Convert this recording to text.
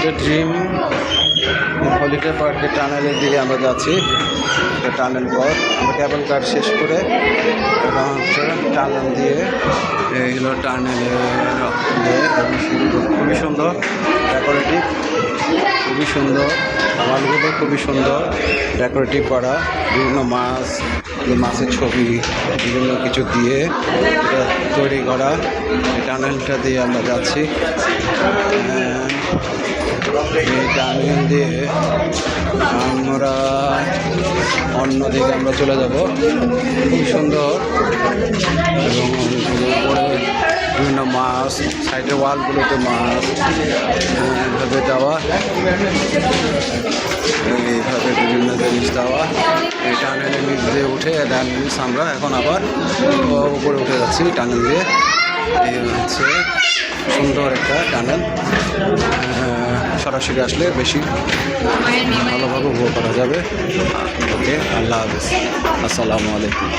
Holiday dream holiday পার্কের টানেলের দিকে আমরা যাচ্ছি। টানেল পথ আমরা কেবল কার শেষ করে এবং টানেল দিয়ে এইগুলো টানেলের খুবই সুন্দর ডেকোরেটিভ, খুবই সুন্দর ওয়ালগুলো খুবই সুন্দর ডেকোরেটিভ করা, বিভিন্ন মাছের ছবি বিভিন্ন কিছু দিয়ে এটা তৈরি করা। এই টানেলটা দিয়ে আমরা যাচ্ছি। এই টানেল দিয়ে আমরা অন্যদিকে আমরা চলে যাব। খুব সুন্দর এবং উপরে বিভিন্ন মাছ, সাইডের ওয়ালগুলোতে মাছ এইভাবে দেওয়া, এইভাবে বিভিন্ন জিনিস দেওয়া। এই টানেলের নিচ দিয়ে উঠে আমরা এখন আবার উপরে উঠে যাচ্ছি টানেল দিয়ে। এই হচ্ছে সুন্দর একটা টানেল, সরাসরি আসলে বেশি ভালোভাবে উপভোগ করা যাবে। ওকে, আল্লাহ হাফেজ, আসসালামু আলাইকুম।